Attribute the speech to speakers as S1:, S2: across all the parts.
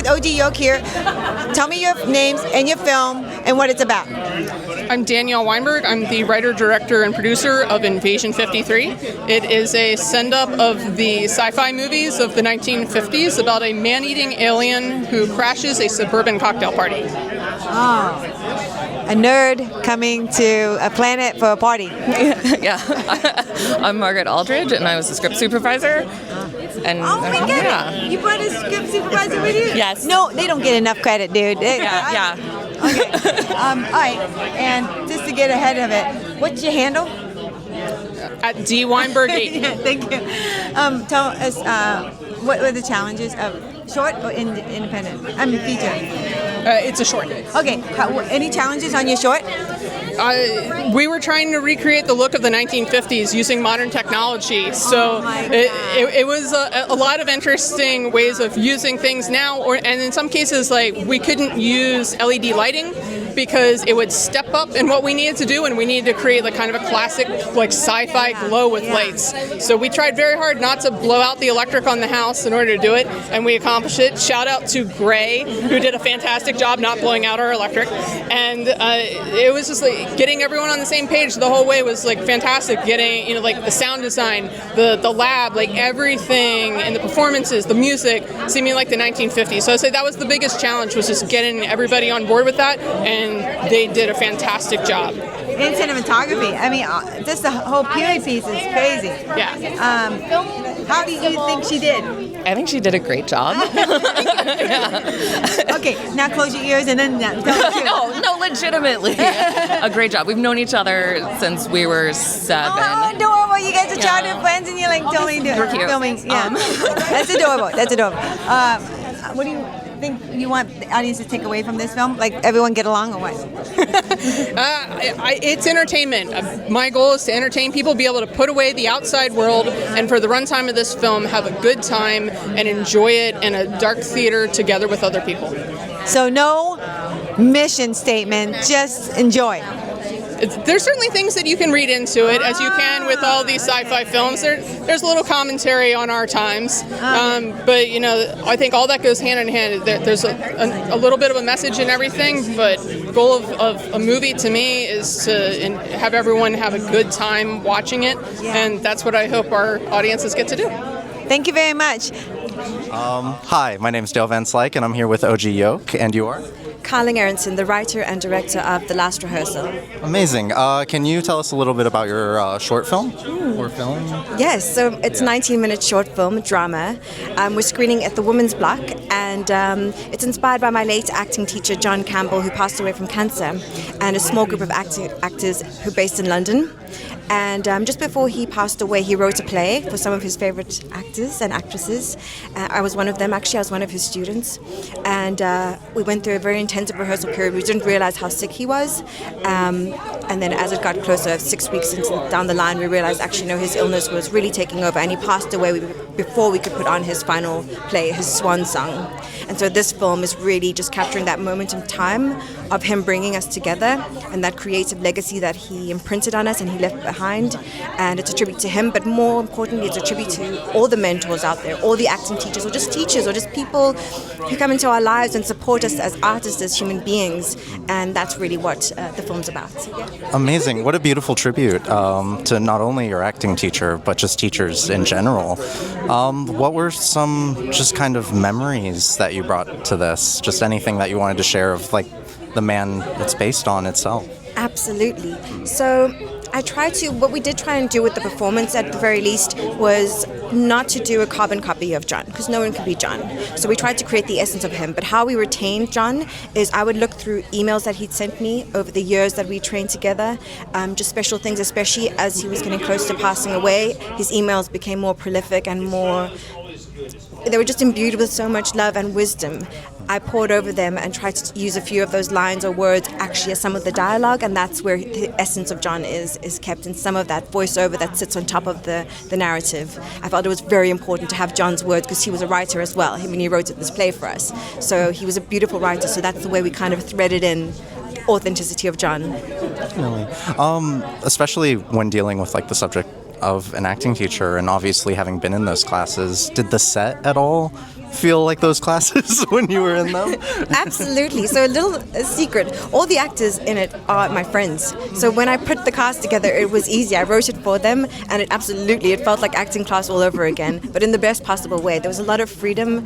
S1: OG YOLK here. Tell me your names and your film and what it's about.
S2: I'm Danielle Weinberg. I'm the writer, director, and producer of Invasion 53. It is a send-up of the sci-fi movies of the 1950s about a man-eating alien who crashes a suburban cocktail party.
S1: Oh, a nerd coming to a planet for a party.
S3: Yeah. I'm Margaret Aldridge, and I was the script supervisor. And
S1: oh my God!
S3: Yeah.
S1: You brought a script supervisor with you?
S3: Yes.
S1: No, they don't get enough credit, dude.
S3: Yeah.
S1: Okay. All right. And just to get ahead of it, what's your handle?
S2: At D. Weinberg 8.
S1: Yeah, thank you. Tell us what were the challenges of short or independent? I mean, feature.
S2: It's a short.
S1: Okay. Any challenges on your short?
S2: We were trying to recreate the look of the 1950s using modern technology, so it was a lot of interesting ways of using things now, and in some cases, like, we couldn't use LED lighting because it would step up in what we needed to do, and we needed to create like kind of a classic like sci-fi glow with lights. So we tried very hard not to blow out the electric on the house in order to do it, and we accomplished it. Shout out to Gray, who did a fantastic job not blowing out our electric, and it was just like getting everyone on the same page the whole way was like fantastic. Getting, like the sound design, the lab, like everything, and the performances, the music, seeming like the 1950s. So I'd say that was the biggest challenge, was just getting everybody on board with that, and they did a fantastic job.
S1: In cinematography, I mean, just the whole period piece is crazy.
S2: Yeah.
S1: How do you think she did?
S3: I think she did a great job.
S1: Okay, now close your ears and then tell the truth.
S3: No, legitimately. A great job. We've known each other since we were 7.
S1: Oh, adorable. You guys are childhood friends and you're like totally
S3: We're cute.
S1: filming. Yeah. That's adorable. That's adorable. What do you think you want the audience to take away from this film? Like, everyone get along or what?
S2: It's entertainment. My goal is to entertain people, be able to put away the outside world, and for the runtime of this film, have a good time and enjoy it in a dark theater together with other people.
S1: So no mission statement, just enjoy.
S2: There's certainly things that you can read into it, as you can with all these sci-fi films. There's a little commentary on our times, but I think all that goes hand in hand. There's a little bit of a message in everything, but the goal of a movie to me is to have everyone have a good time watching it, and that's what I hope our audiences get to do.
S1: Thank you very much.
S4: Hi, my name is Dale Van Slyke, and I'm here with OG YOLK, and you are?
S5: Carling Aronson, the writer and director of The Last Rehearsal.
S4: Amazing. Can you tell us a little bit about your short film? Or film?
S5: Yes, so it's a 19-minute short film, drama. We're screening at the Women's Block, and it's inspired by my late acting teacher, John Campbell, who passed away from cancer, and a small group of actors who are based in London. And just before he passed away, he wrote a play for some of his favorite actors and actresses. I was one of them, actually. I was one of his students. And we went through a very intensive rehearsal period. We didn't realize how sick he was. And then as it got closer, 6 weeks down the line, we realized actually, his illness was really taking over. And he passed away before we could put on his final play, his swan song. And so this film is really just capturing that moment in time of him bringing us together and that creative legacy that he imprinted on us and he left behind. And it's a tribute to him, but more importantly, it's a tribute to all the mentors out there, all the acting teachers, or just people who come into our lives and support us as artists, as human beings. And that's really what the film's about.
S4: Amazing. What a beautiful tribute to not only your acting teacher, but just teachers in general. What were some just kind of memories that you brought to this? Just anything that you wanted to share of like the man it's based on itself?
S5: Absolutely. So what we did try and do with the performance at the very least was not to do a carbon copy of John, because no one could be John. So we tried to create the essence of him. But how we retained John is I would look through emails that he'd sent me over the years that we trained together, just special things, especially as he was getting close to passing away. His emails became more prolific and they were just imbued with so much love and wisdom. I poured over them and tried to use a few of those lines or words actually as some of the dialogue, and that's where the essence of John is kept in some of that voiceover that sits on top of the narrative. I felt it was very important to have John's words because he was a writer as well. He wrote this play for us. So he was a beautiful writer, so that's the way we kind of threaded in authenticity of John.
S4: Definitely. Especially when dealing with like the subject of an acting teacher and obviously having been in those classes, did the set at all feel like those classes when you were in them?
S5: Absolutely. So a little secret, all the actors in it are my friends. So when I put the cast together, it was easy. I wrote it for them, and it felt like acting class all over again, but in the best possible way. There was a lot of freedom.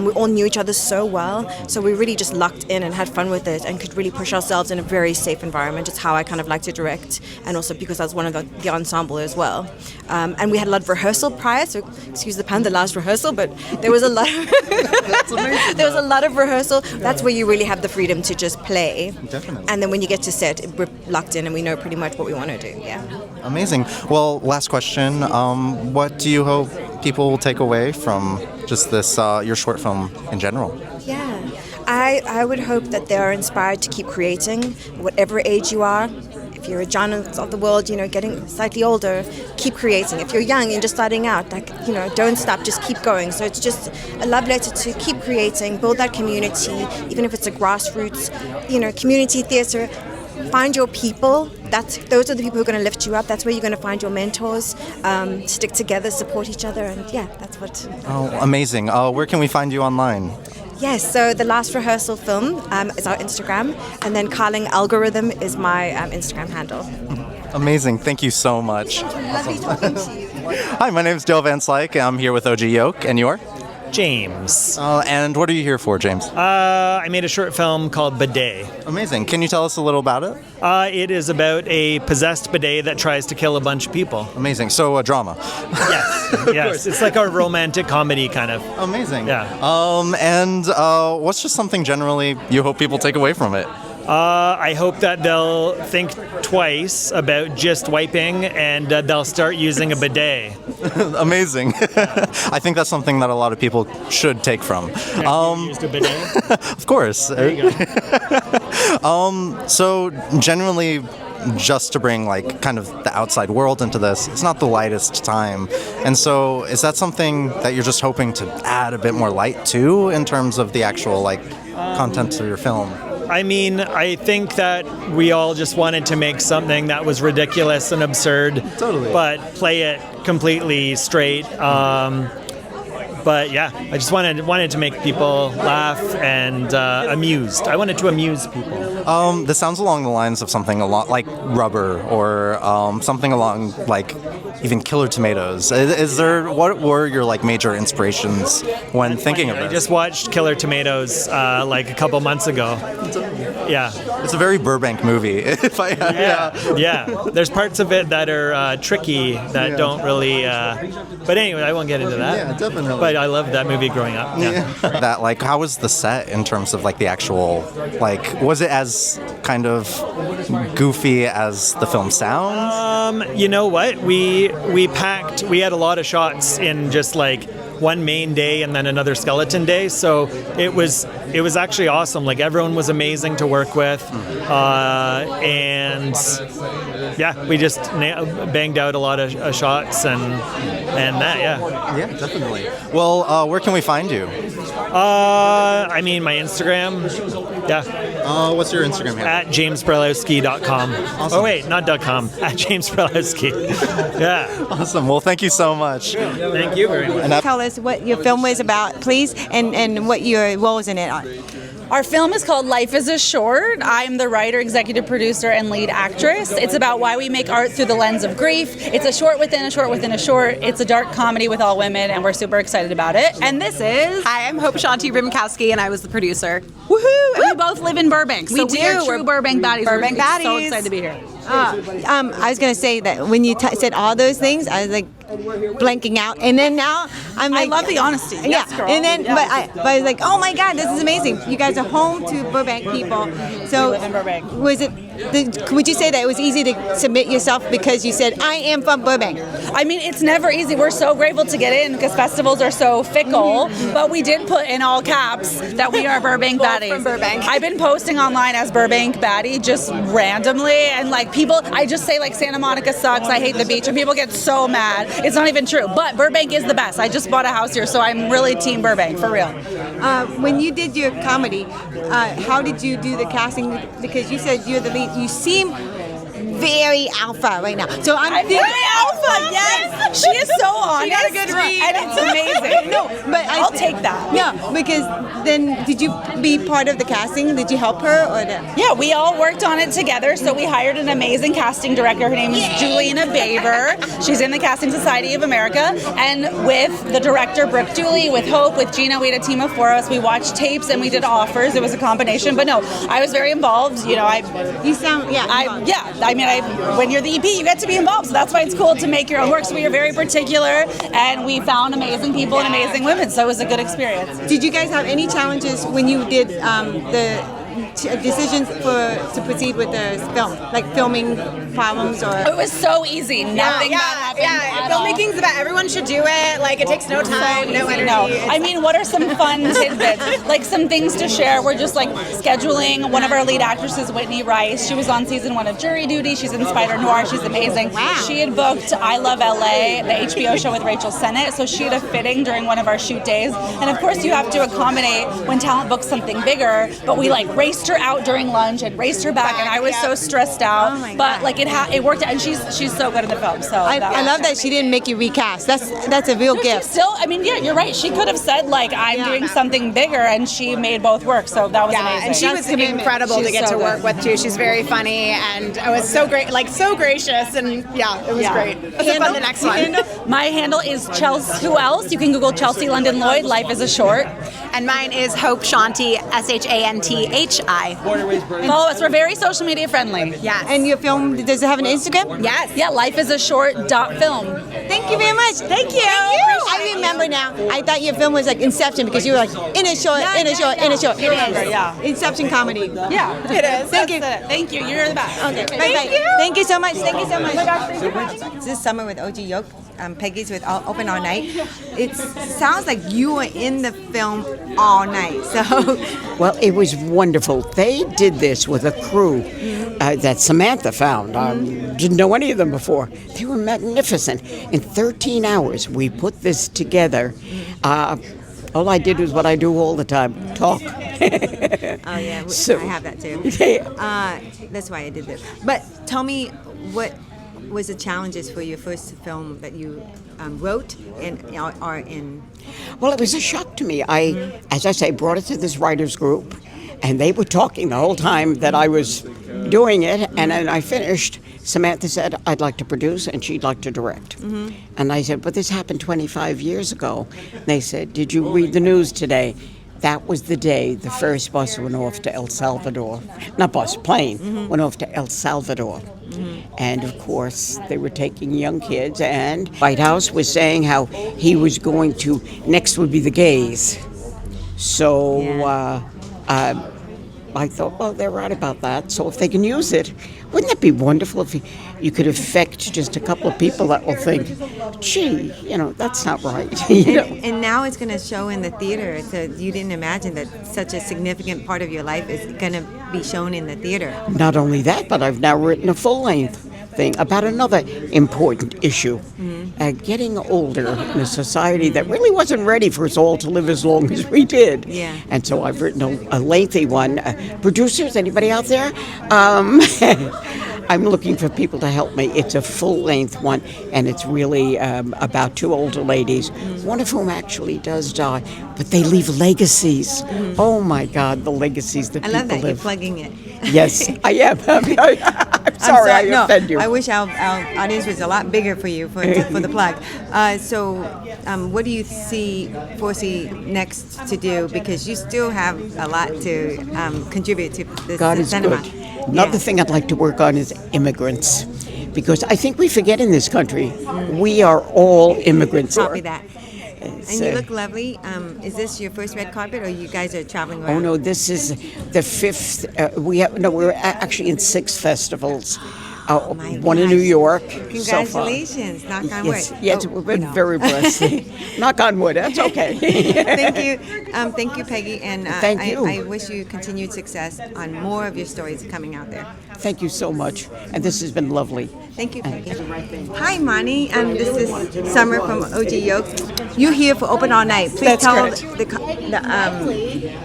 S5: We all knew each other so well, so we really just locked in and had fun with it and could really push ourselves in a very safe environment. It's how I kind of like to direct, and also because I was one of the ensemble as well. And we had a lot of rehearsal prior, so excuse the pun, the last rehearsal, but there was a lot of there was a lot of rehearsal. That's where you really have the freedom to just play.
S4: Definitely.
S5: And then when you get to set, we're locked in and we know pretty much what we want to do. Yeah.
S4: Amazing. Well, last question. What do you hope people will take away from just this, your short film in general?
S5: Yeah. I would hope that they are inspired to keep creating, whatever age you are. If you're a John of the world, getting slightly older, keep creating. If you're young and just starting out, don't stop, just keep going. So it's just a love letter to keep creating, build that community, even if it's a grassroots, community theater. Find your people. Those are the people who are going to lift you up. That's where you're going to find your mentors. Stick together, support each other, and that's what.
S4: Oh, amazing. Where can we find you online?
S5: Yes, so the last rehearsal film is our Instagram, and then Carling Algorithm is my Instagram handle.
S4: Amazing. Thank you so much.
S5: Lovely talking to you.
S4: Hi, my name is Dale Van Slyke. I'm here with OG YOLK, and you're?
S6: James.
S4: And what are you here for, James?
S6: I made a short film called Bidet.
S4: Amazing. Can you tell us a little about it?
S6: It is about a possessed bidet that tries to kill a bunch of people.
S4: Amazing. So a drama.
S6: Yes. It's like a romantic comedy kind of.
S4: Amazing.
S6: Yeah.
S4: And what's just something generally you hope people take away from it?
S6: I hope that they'll think twice about just wiping and they'll start using a bidet.
S4: Amazing. I think that's something that a lot of people should take from.
S6: Have you used a bidet?
S4: Of course.
S6: There you go.
S4: So generally, just to bring kind of the outside world into this, it's not the lightest time. And so is that something that you're just hoping to add a bit more light to in terms of the actual content of your film?
S6: I mean, I think that we all just wanted to make something that was ridiculous and absurd,
S4: Totally.
S6: but play it completely straight. But yeah, I just wanted to make people laugh and amused. I wanted to amuse people.
S4: This sounds along the lines of something a lot like Rubber or something along even Killer Tomatoes. What were your major inspirations when thinking of this?
S6: I just watched Killer Tomatoes a couple months ago. Yeah.
S4: It's a very Burbank movie.
S6: Yeah. There's parts of it that are tricky that don't really. But anyway, I won't get into that.
S4: Yeah, definitely.
S6: But I loved that movie growing up. Yeah.
S4: That how was the set in terms of the actual was it as kind of goofy as the film sounds?
S6: You know what? We had a lot of shots in just one main day and then another skeleton day, so it was actually awesome. Everyone was amazing to work with, and we just banged out a lot of shots and that.
S4: Yeah, definitely. Well, where can we find you?
S6: I mean, my Instagram. Yeah.
S4: What's your Instagram handle?
S6: At jamesbralowski.com.
S4: Awesome.
S6: Oh wait, not .com. At jamesbralowski. Yeah.
S4: Awesome. Well, thank you so much.
S6: Thank you very much.
S1: Tell us what your film was about, please, and what your role was in it on.
S7: Our film is called Life is a Short. I'm the writer, executive producer, and lead actress. It's about why we make art through the lens of grief. It's a short within a short within a short. It's a dark comedy with all women, and we're super excited about it. And this is...
S8: Hi, I'm Hope Shanti Rimkowski, and I was the producer.
S7: Woohoo! And we both live in Burbank, so
S8: We
S7: we are
S8: do.
S7: true Burbank baddies.
S8: Burbank
S7: We're so
S8: baddies.
S7: excited to be here.
S1: I was going to say that when you said all those things, I was blanking out, and then now I'm
S7: I love the honesty.
S1: Yeah,
S7: Yes, girl.
S1: and then
S7: Yeah.
S1: but I was oh my God, this is amazing. You guys are home to Burbank people. So
S7: We live in Burbank.
S1: was it? Would you say that it was easy to submit yourself because you said I am from Burbank?
S7: I mean, it's never easy. We're so grateful to get in because festivals are so fickle, but we did put in all caps that we are Burbank baddies.
S8: from Burbank.
S7: I've been posting online as Burbank baddie just randomly, and people, I just say Santa Monica sucks, I hate the beach, and people get so mad. It's not even true, but Burbank is the best. I just bought a house here, so I'm really team Burbank, for real.
S1: When you did your comedy, how did you do the casting? Because you said you're the lead. You seem very alpha right now. So I'm
S7: very alpha, yes. She is so honest. She got a good read. And it's amazing.
S1: No, but
S7: I'll take that.
S1: No, because then did you be part of the casting? Did you help her or the?
S7: Yeah, we all worked on it together. So we hired an amazing casting director. Her name is Juliana Baber. She's in the Casting Society of America. And with the director, Brooke Dooley, with Hope, with Gina, we had a team of 4 of us. We watched tapes and we did offers. It was a combination. But no, I was very involved. You know, when you're the EP, you get to be involved. So that's why it's cool to make your own work. So we were very particular and we found amazing people and amazing women. So it was a good experience.
S1: Did you guys have any challenges when you did the decisions to proceed with the film, like filming problems or?
S7: It was so easy. Nothing bad happened.
S8: Filmmaking's about everyone should do it. Like it takes no time, no energy.
S7: No. I mean, what are some fun tidbits? Like some things to share. We're just like scheduling one of our lead actresses, Whitney Rice. She was on season 1 of Jury Duty. She's in Spider Noir. She's amazing. Wow. She had booked I Love LA, the HBO show with Rachel Sennett. So she had a fitting during one of our shoot days. And of course, you have to accommodate when talent books something bigger. But we like raced her out during lunch and raced her back, and I was so stressed out.
S1: Oh
S7: but like it worked out, and she's so good in the film. So
S1: I love that she didn't make you recast. That's a real gift.
S7: Still, I mean, yeah, you're right. She could have said like I'm doing something bigger, and she made both work. So that was amazing.
S8: And she was incredible to get to work with too. She's very funny, and it was so great, like so gracious, and it was great. Let's fun the next one.
S7: My handle is Chelsea. Who else? You can Google Chelsea London Lloyd. Life is a short.
S8: And mine is Hope Shanti, SHANTHI.
S7: Follow us. We're very social media friendly.
S8: Yes.
S1: And your film, does it have an Instagram?
S8: Yes.
S7: Yeah, Life is a Short.film.
S1: Thank you very much. Thank you. I remember now. I thought your film was like Inception because you were like in a short.
S7: It is. Yeah.
S1: Inception comedy.
S7: Yeah.
S8: It is.
S1: Thank you.
S7: Thank you. You're the best.
S1: Okay. Thank you. Thank you so much. Thank you so much. This is Sommer with OG YOLK. Peggy's with Open All Night. It sounds like you were in the film all night. So,
S9: well, it was wonderful. They did this with a crew that Samantha found. Didn't know any of them before. They were magnificent. In 13 hours, we put this together. All I did was what I do all the time: talk.
S1: Oh yeah, so, I have that too. That's why I did this. But tell me, what was the challenges for your first film that you wrote and are in?
S9: Well, it was a shock to me. I, as I say, brought it to this writers group, and they were talking the whole time that I was doing it. And then I finished. Samantha said, "I'd like to produce," and she'd like to direct. And I said, "But this happened 25 years ago." And they said, "Did you read the news today?" That was the day the first bus went off to El Salvador. Not bus, plane, went off to El Salvador. And of course, they were taking young kids, and White House was saying how he was going to, next would be the gays. So I thought, well, they're right about that. So if they can use it, wouldn't it be wonderful if you could affect just a couple of people that will think, gee, that's not right.
S1: And now it's going to show in the theater. So you didn't imagine that such a significant part of your life is going to be shown in the theater.
S9: Not only that, but I've now written a full-length thing about another important issue. Getting older in a society that really wasn't ready for us all to live as long as we did.
S1: Yeah.
S9: And so I've written a lengthy one. Producers, anybody out there? I'm looking for people to help me. It's a full-length one, and it's really about 2 older ladies, one of whom actually does die, but they leave legacies. Oh my God, the legacies that people
S1: live. I love that you're plugging it.
S9: Yes, I am. I'm sorry I offend you.
S1: I wish our audience was a lot bigger for you for the plug. So, what do you foresee next to do? Because you still have a lot to contribute to this
S9: God is
S1: cinema.
S9: good. Another thing I'd like to work on is immigrants, because I think we forget in this country we are all immigrants.
S1: Copy that. And you look lovely. Is this your first red carpet, or you guys are traveling around?
S9: Oh no, this is the 5th. We're actually in 6 festivals. One in New York.
S1: Congratulations!
S9: So
S1: knock on wood.
S9: Yes, we've been very blessed. Knock on wood. That's okay.
S1: Thank you, thank you, Peggy, and
S9: thank you.
S1: I wish you continued success on more of your stories coming out there.
S9: Thank you so much, and this has been lovely.
S1: Thank you, Peggy. Hi, Mani. This is Sommer from OG YOLK. You're here for Open All Night. Please tell the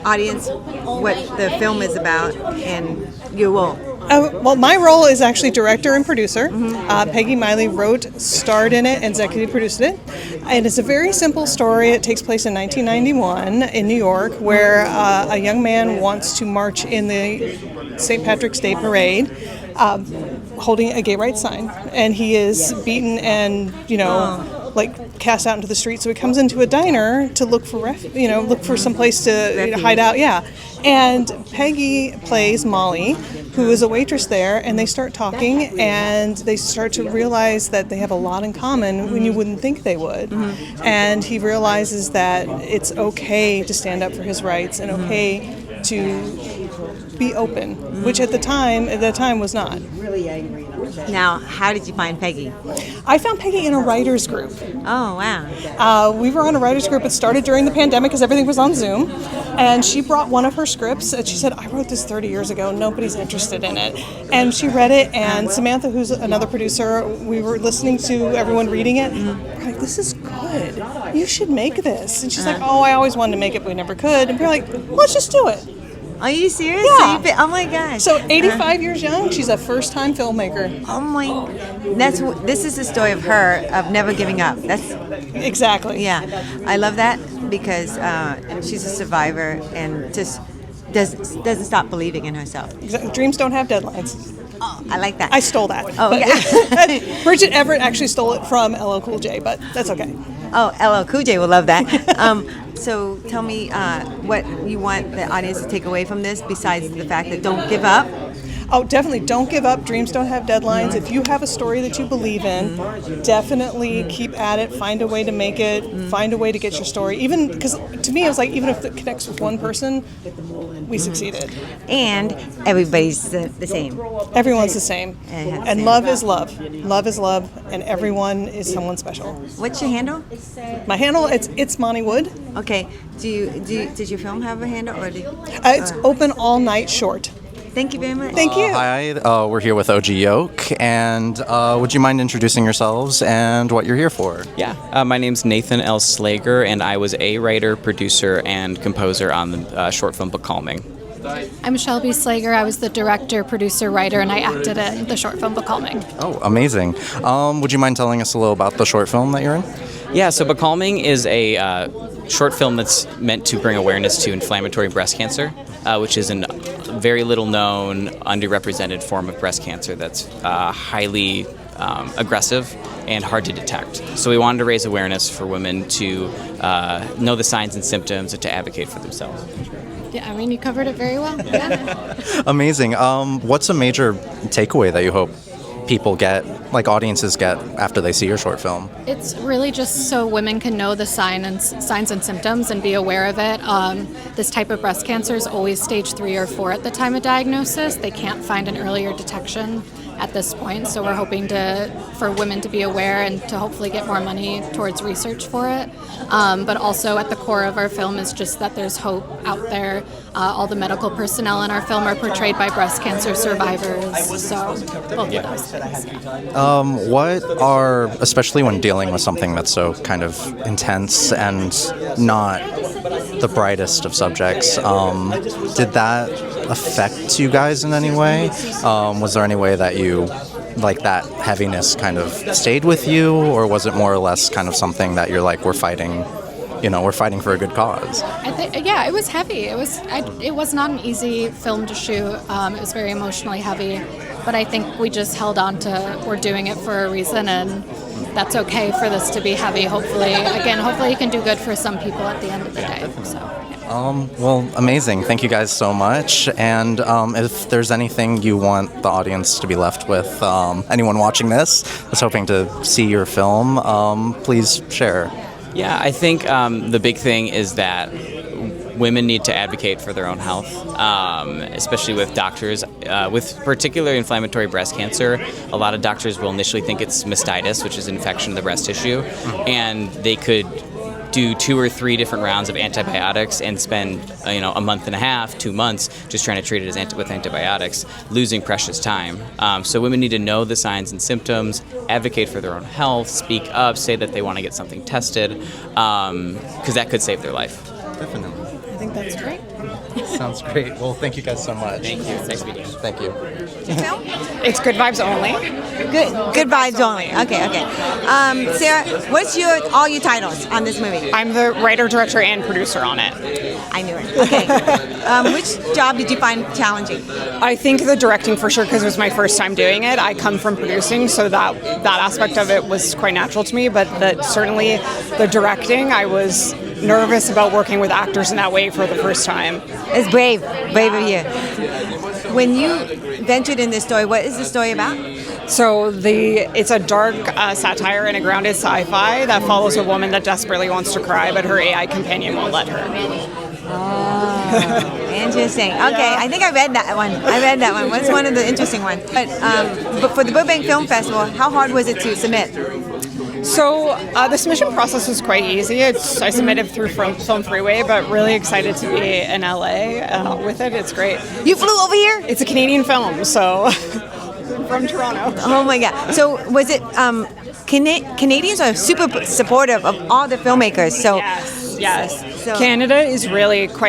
S1: audience what the film is about and your role.
S10: Well, my role is actually director and producer. Peggy Miley wrote, starred in it, and executive produced it. And it's a very simple story. It takes place in 1991 in New York, where a young man wants to march in the St. Patrick's Day parade, holding a gay rights sign. And he is beaten and, cast out into the street. So he comes into a diner to look for look for some place to hide out. Yeah. And Peggy plays Molly, who is a waitress there, and they start talking, and they start to realize that they have a lot in common when you wouldn't think they would. And he realizes that it's okay to stand up for his rights and okay to be open, which at the time was not.
S1: Now, how did you find Peggy?
S10: I found Peggy in a writer's group.
S1: Oh, wow.
S10: We were on a writer's group. It started during the pandemic because everything was on Zoom. And she brought one of her scripts, and she said, I wrote this 30 years ago. Nobody's interested in it. And she read it, and Samantha, who's another producer, we were listening to everyone reading it. We're like, this is good. You should make this. And she's like, oh, I always wanted to make it, but we never could. And we're like, let's just do it.
S1: Are you serious?
S10: Yeah.
S1: Oh my gosh.
S10: So 85 years young, she's a first-time filmmaker.
S1: Oh my, this is the story of her, of never giving up. That's
S10: exactly.
S1: Yeah, I love that because she's a survivor and just doesn't stop believing in herself.
S10: Dreams don't have deadlines.
S1: Oh, I like that.
S10: I stole that.
S1: Oh, yeah.
S10: Bridget Everett actually stole it from LL Cool J, but that's okay.
S1: Oh, LL Cool J will love that. So tell me what you want the audience to take away from this besides the fact that don't give up.
S10: Oh, definitely don't give up. Dreams don't have deadlines. If you have a story that you believe in, definitely keep at it. Find a way to make it. Find a way to get your story. Even because to me, it was like even if it connects with one person, we succeeded.
S1: And everybody's the same.
S10: Everyone's the same. And love is love. Love is love, and everyone is someone special.
S1: What's your handle?
S10: My handle it's Monty Wood.
S1: Okay. Did your film have a handle or did?
S10: It's Open All Night Short.
S1: Thank you very much.
S10: Thank you.
S4: Hi, we're here with YOLK, and would you mind introducing yourselves and what you're here for?
S11: Yeah, my name's Nathan L. Slager, and I was a writer, producer, and composer on the short film Becalming.
S12: I'm Shelby Slager. I was the director, producer, writer, and I acted in the short film Becalming.
S4: Oh, amazing. Would you mind telling us a little about the short film that you're in?
S11: Yeah, so Becalming is a short film that's meant to bring awareness to inflammatory breast cancer, which is a very little known, underrepresented form of breast cancer that's highly aggressive and hard to detect. So we wanted to raise awareness for women to know the signs and symptoms and to advocate for themselves.
S12: Yeah, I mean, you covered it very well. Yeah.
S4: Amazing. What's a major takeaway that you hope people get, like audiences get, after they see your short film?
S12: It's really just so women can know the signs and symptoms and be aware of it. This type of breast cancer is always stage 3 or 4 at the time of diagnosis. They can't find an earlier detection at this point, so we're hoping for women to be aware and to hopefully get more money towards research for it. But also at the core of our film is just that there's hope out there. All the medical personnel in our film are portrayed by breast cancer survivors, so both of those things.
S4: What are, especially when dealing with something that's so kind of intense and not the brightest of subjects, did that affect you guys in any way? Was there any way that like that heaviness kind of stayed with you, or was it more or less kind of something that you're like, we're fighting for a good cause?
S12: Yeah, it was heavy. It was not an easy film to shoot. It was very emotionally heavy, but I think we just held on to, we're doing it for a reason, and that's okay for this to be heavy. Hopefully you can do good for some people at the end of the day. So.
S4: Well, amazing. Thank you guys so much. And if there's anything you want the audience to be left with, anyone watching this is hoping to see your film, please share.
S11: Yeah, I think the big thing is that women need to advocate for their own health, especially with doctors. With particular inflammatory breast cancer, a lot of doctors will initially think it's mastitis, which is an infection of the breast tissue, and they could do 2 or 3 different rounds of antibiotics and spend a month and a half, 2 months just trying to treat it with antibiotics, losing precious time. So women need to know the signs and symptoms, advocate for their own health, speak up, say that they want to get something tested, because that could save their life.
S4: Definitely.
S12: I think that's great.
S4: Sounds great. Well, thank you guys so much.
S11: Thank you. Nice meeting you.
S4: Thank you.
S13: It's good vibes only.
S1: Good vibes only. Okay. Sarah, what's all your titles on this movie?
S13: I'm the writer, director, and producer on it.
S1: I knew it. Okay. Which job did you find challenging?
S13: I think the directing for sure, because it was my first time doing it. I come from producing, so that aspect of it was quite natural to me. But certainly the directing, I was nervous about working with actors in that way for the first time.
S1: It's brave of you. When you ventured in this story, what is the story about?
S13: So it's a dark satire and a grounded sci-fi that follows a woman that desperately wants to cry, but her AI companion won't let her.
S1: Oh, interesting. Okay, I think I read that one. It's one of the interesting ones. But for the Burbank Film Festival, how hard was it to submit?
S13: So the submission process was quite easy. I submitted through Film Freeway, but really excited to be in LA with it. It's great.
S1: You flew over here?
S13: It's a Canadian film, so from Toronto.
S1: Oh my God! So was it? Canadians are super supportive of all the filmmakers. So
S13: yes. So Canada is really quite a